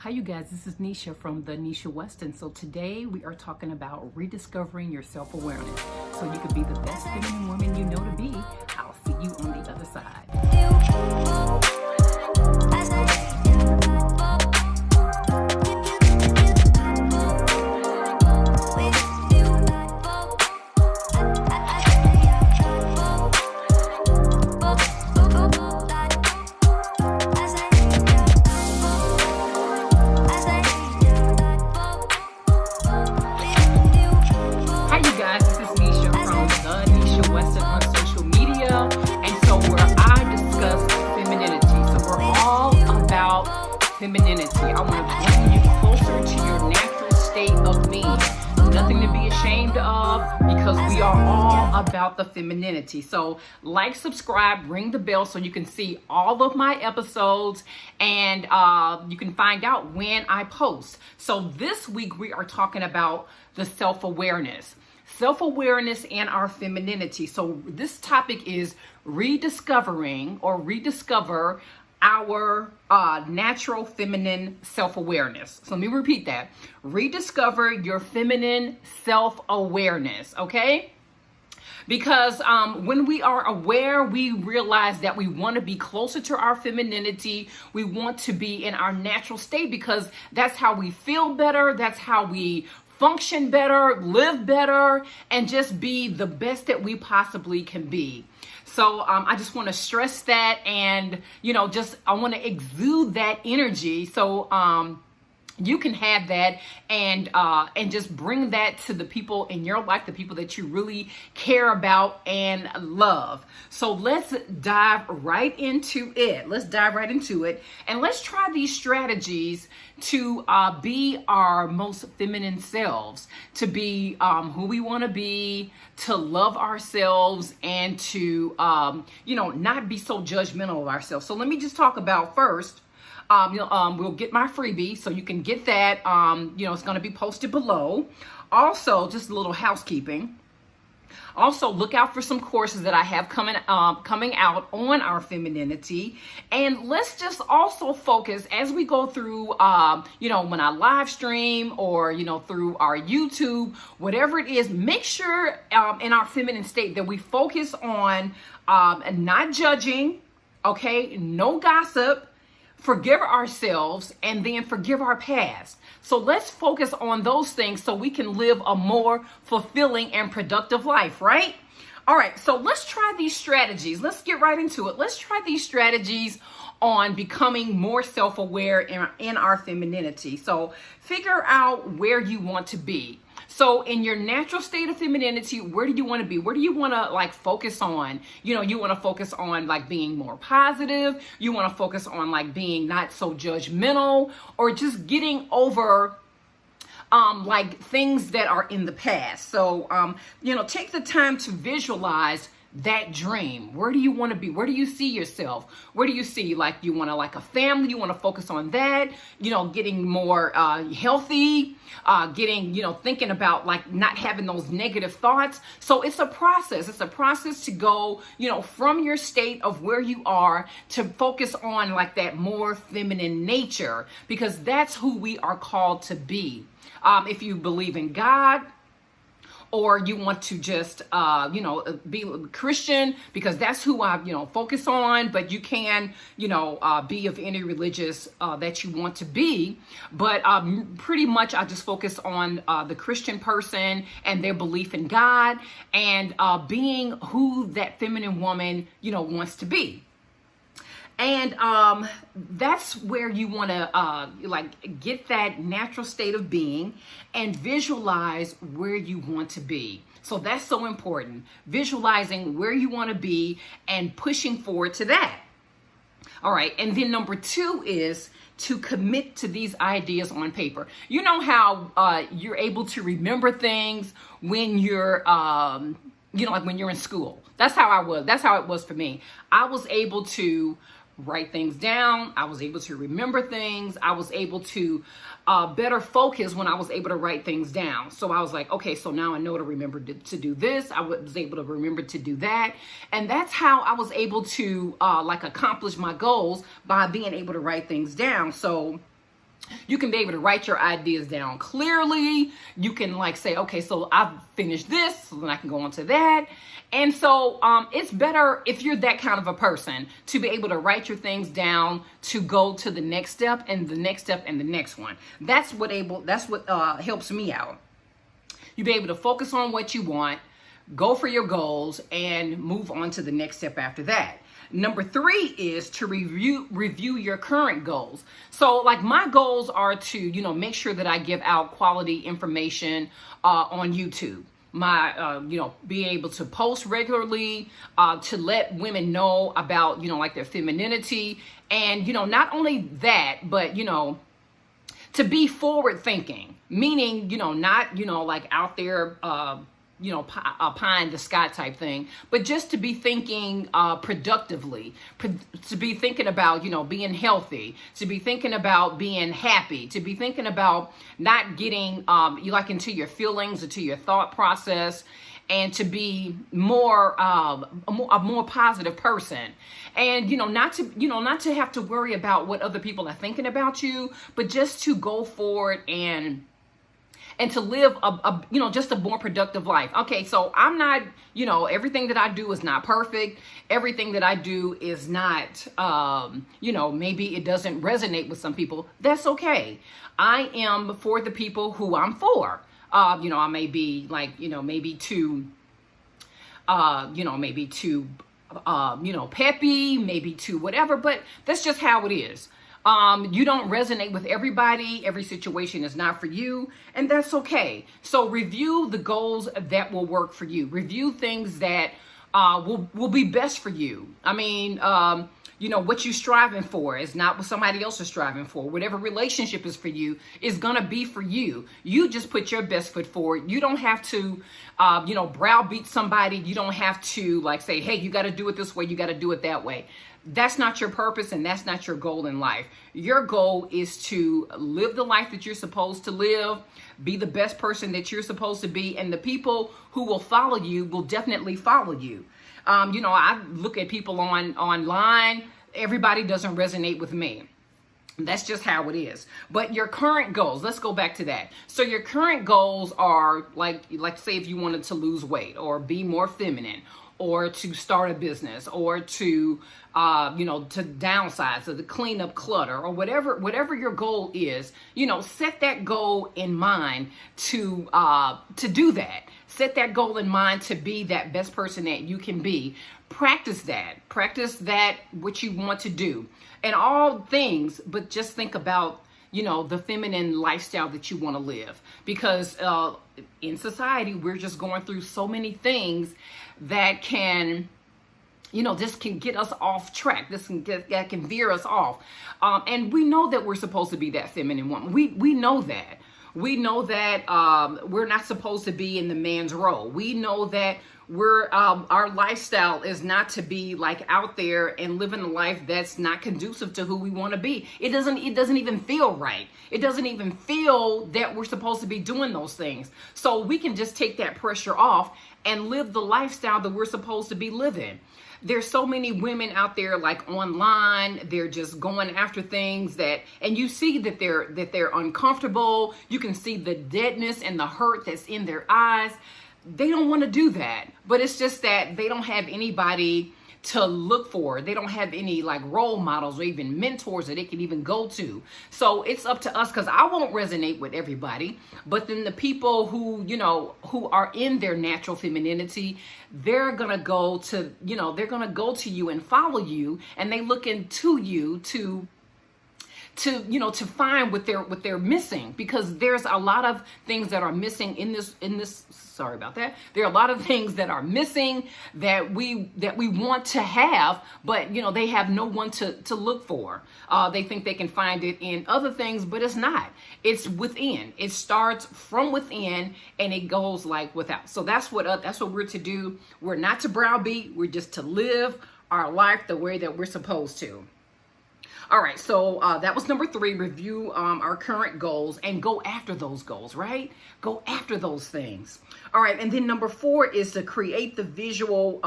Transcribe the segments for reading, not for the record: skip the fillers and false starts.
Hi you guys, this is Nisha from the Nisha Weston. So today we are talking about rediscovering your self-awareness so you can be the best feminine woman you know to be. I'll see you on the other side. Femininity. I want to bring you closer to your natural state of being. Nothing to be ashamed of because we are all about the femininity. So like, subscribe, ring the bell so you can see all of my episodes and you can find out when I post. So this week we are talking about the self-awareness. Self-awareness and our femininity. So this topic is rediscovering or rediscover our natural feminine self-awareness. So let me repeat that. Rediscover your feminine self-awareness, okay? Because when we are aware, we realize that we want to be closer to our femininity. We want to be in our natural state because that's how we feel better. That's how we function better, live better, and just be the best that we possibly can be. So I just want to stress that, and I want to exude that energy so you can have that and just bring that to the people in your life, the people that you really care about and love. So let's dive right into it. And let's try these strategies to be our most feminine selves, to be who we want to be, to love ourselves, and to not be so judgmental of ourselves. So let me just talk about first. We'll get my freebie, so you can get that. It's going to be posted below. Also, just a little housekeeping. Also, look out for some courses that I have coming out on our femininity. And let's just also focus as we go through, when I live stream or, through our YouTube, whatever it is, make sure in our feminine state that we focus on not judging, okay? No gossip. Forgive ourselves, and then forgive our past. So let's focus on those things so we can live a more fulfilling and productive life, right? All right, so let's try these strategies. Let's get right into it. Let's try these strategies on becoming more self-aware in our femininity. So figure out where you want to be. So in your natural state of femininity, where do you want to be? Where do you want to focus on? You want to focus on being more positive. You want to focus on being not so judgmental, or just getting over things that are in the past. So, take the time to visualize that dream. Where do you want to be? Where do you see yourself? Where do you see you want a family? You want to focus on that, getting more healthy, thinking about not having those negative thoughts. So it's a process. It's a process to go, from your state of where you are to focus on that more feminine nature, because that's who we are called to be. If you believe in God, or you want to just, be Christian, because that's who I, focus on. But you can, be of any religious that you want to be. But pretty much I just focus on the Christian person and their belief in God, and being who that feminine woman, wants to be. And that's where you want to get that natural state of being and visualize where you want to be. So that's so important. Visualizing where you want to be and pushing forward to that. All right. And then number 2 is to commit to these ideas on paper. You know how you're able to remember things when you're when you're in school. That's how I was. That's how it was for me. I was able to write things down. I was able to remember things. I was able to better focus when I was able to write things down. So I was like, okay, so now I know to remember to do this. I was able to remember to do that. And that's how I was able to accomplish my goals, by being able to write things down. So You can be able to write your ideas down clearly. You can like say, okay, so I've finished this, so then I can go on to that. And so it's better if you're that kind of a person to be able to write your things down, to go to the next step and the next step and the next one. That's what helps me out. You be able to focus on what you want, go for your goals, and move on to the next step after that. Number 3 is to review your current goals. So like my goals are to, make sure that I give out quality information on YouTube. My, being able to post regularly, to let women know about, like their femininity. And, not only that, but, to be forward thinking, meaning, not, like out there, pie in the sky type thing, but just to be thinking productively, to be thinking about, being healthy, to be thinking about being happy, to be thinking about not getting into your feelings or to your thought process, and to be a more positive person. And, not to have to worry about what other people are thinking about you, but just to go forward and to live just a more productive life. Okay, so I'm not, everything that I do is not perfect. Everything that I do is not, maybe it doesn't resonate with some people. That's okay. I am for the people who I'm for. I may be like, maybe too peppy, maybe too whatever, but that's just how it is. You don't resonate with everybody. Every situation is not for you, and that's okay. So review the goals that will work for you. Review things that will be best for you. I mean, what you're striving for is not what somebody else is striving for. Whatever relationship is for you is going to be for you. You just put your best foot forward. You don't have to, browbeat somebody. You don't have to like say, hey, you got to do it this way. You got to do it that way. That's not your purpose, and that's not your goal in life. Your goal is to live the life that you're supposed to live, be the best person that you're supposed to be, and the people who will follow you will definitely follow you. I look at people online. Everybody doesn't resonate with me. That's just how it is. But your current goals, let's go back to that. So your current goals are like say if you wanted to lose weight or be more feminine, or to start a business, or to downsize, or to clean up clutter, or whatever your goal is, set that goal in mind to do that. Set that goal in mind to be that best person that you can be. Practice that what you want to do, and all things, but just think about, the feminine lifestyle that you want to live, because in society, we're just going through so many things that can, this can get us off track. That can veer us off. And we know that we're supposed to be that feminine woman. We know that. We know that we're not supposed to be in the man's role. We know that our lifestyle is not to be like out there and living a life that's not conducive to who we want to be. It doesn't even feel right. It doesn't even feel that we're supposed to be doing those things. So we can just take that pressure off and live the lifestyle that we're supposed to be living. There's so many women out there like online, they're just going after things and you see that they're uncomfortable. You can see the deadness and the hurt that's in their eyes. They don't want to do that, but it's just that they don't have anybody to look for. They don't have any like role models or even mentors that they can even go to. So it's up to us, because I won't resonate with everybody, but then the people who are in their natural femininity, they're going to go to you and follow you, and they look into you to find what they're missing, because there's a lot of things that are missing in this. Sorry about that. There are a lot of things that are missing that we want to have, but they have no one to look for. They think they can find it in other things, but it's not. It's within. It starts from within, and it goes like without. So that's what we're to do. We're not to browbeat. We're just to live our life the way that we're supposed to. All right, so that was number 3, review our current goals and go after those goals, right? Go after those things. All right, and then number 4 is to create the visual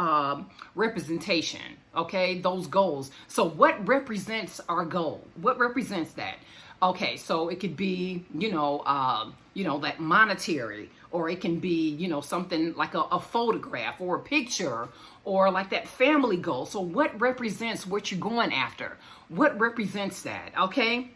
representation, okay, those goals. So what represents our goal? What represents that? Okay, so it could be, that monetary, or it can be, something like a photograph or a picture, or like that family goal. So what represents what you're going after? What represents that? Okay.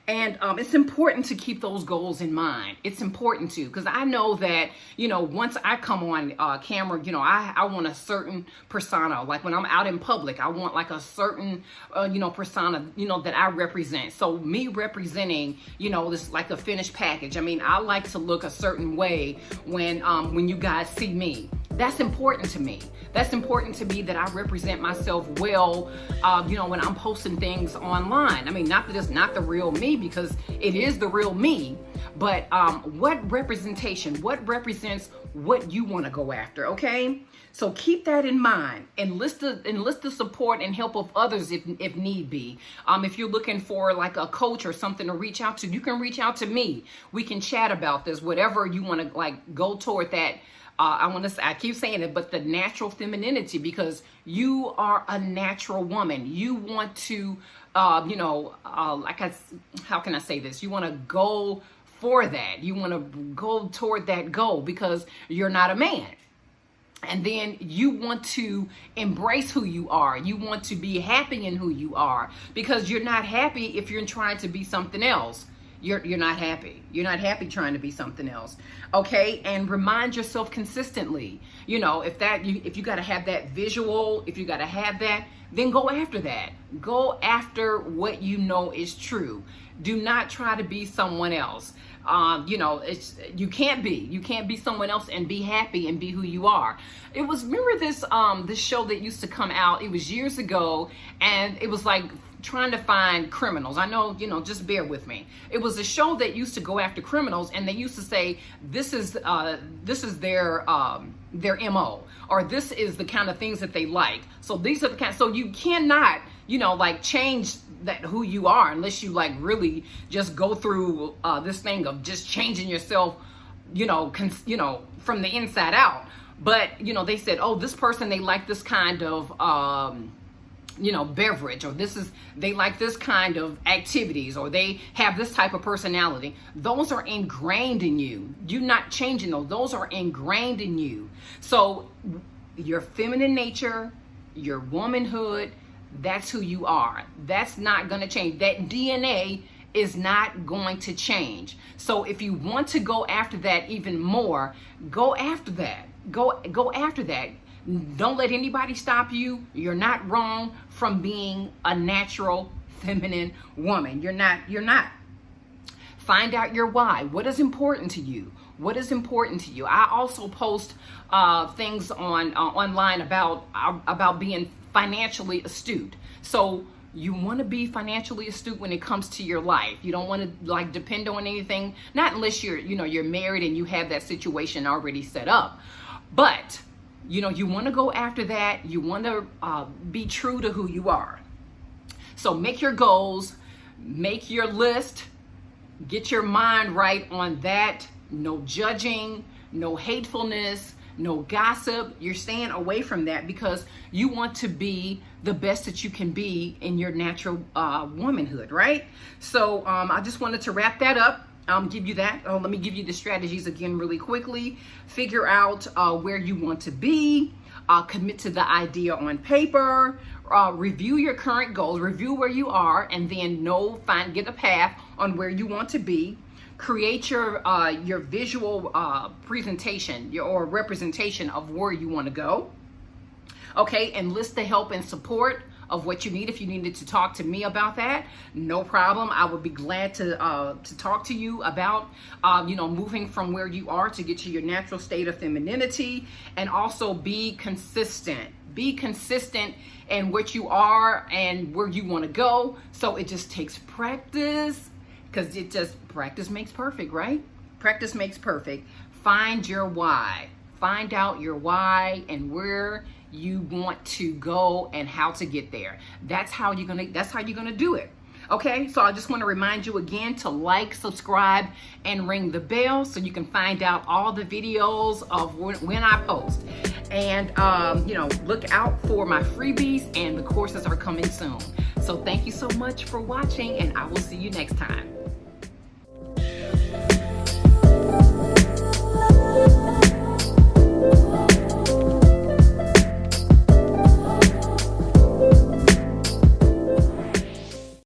And it's important to keep those goals in mind. It's important to, because I know that, once I come on camera, I want a certain persona. Like when I'm out in public, I want like a certain, persona, that I represent. So me representing, this like a finished package. I mean, I like to look a certain way when you guys see me. That's important to me. That's important to me, that I represent myself well, when I'm posting things online. I mean, not that it's not the real me, because it is the real me, but what representation, what represents what you want to go after, okay? So keep that in mind, and enlist the support and help of others if need be. If you're looking for like a coach or something to reach out to, you can reach out to me. We can chat about this, whatever you want to like go toward that. I keep saying it, but the natural femininity, because you are a natural woman. You want to, how can I say this? You want to go for that. You want to go toward that goal, because you're not a man. And then you want to embrace who you are. You want to be happy in who you are, because you're not happy if you're trying to be something else. You're not happy. You're not happy trying to be something else. Okay. And remind yourself consistently, if you got to have that visual, if you got to have that, then go after that. Go after what you know is true. Do not try to be someone else. You can't be someone else and be happy and be who you are. Remember this show that used to come out, it was years ago, and it was like trying to find criminals. I know, just bear with me. It was a show that used to go after criminals, and they used to say, this is their MO, or this is the kind of things that they like. So these are the kind, so you cannot, change that who you are, unless you like really just go through this thing of just changing yourself, from the inside out. But, they said, oh, this person, they like this kind of, beverage, or they like this kind of activities, or they have this type of personality. Those are ingrained in you. You're not changing those. Those are ingrained in you. So your feminine nature, your womanhood, that's who you are. That's not going to change. That DNA is not going to change. So if you want to go after that even more, go after that. Go after that. Don't let anybody stop you. You're not wrong from being a natural feminine woman. You're not. Find out your why. What is important to you? What is important to you? I also post things online about being financially astute. So you want to be financially astute when it comes to your life. You don't want to depend on anything, not unless you're married and you have that situation already set up. But you want to go after that. You want to be true to who you are. So make your goals, make your list, get your mind right on that. No judging, no hatefulness, no gossip. You're staying away from that, because you want to be the best that you can be in your natural womanhood, right? So I just wanted to wrap that up. Give you that. Let me give you the strategies again really quickly. Figure out where you want to be. Commit to the idea on paper. Review your current goals. Review where you are, and then get a path on where you want to be. Create your visual presentation or representation of where you want to go. Okay, enlist the help and support of what you need. If you needed to talk to me about that, no problem. I would be glad to talk to you about moving from where you are to get to your natural state of femininity. And also be consistent. Be consistent in what you are and where you want to go. So it just takes practice, because practice makes perfect, right? Practice makes perfect. Find your why. Find out your why and where you want to go and how to get there. That's how you're gonna do it. Okay, so I just want to remind you again to like, subscribe, and ring the bell so you can find out all the videos of when I post. And look out for my freebies, and the courses are coming soon. So thank you so much for watching, and I will see you next time.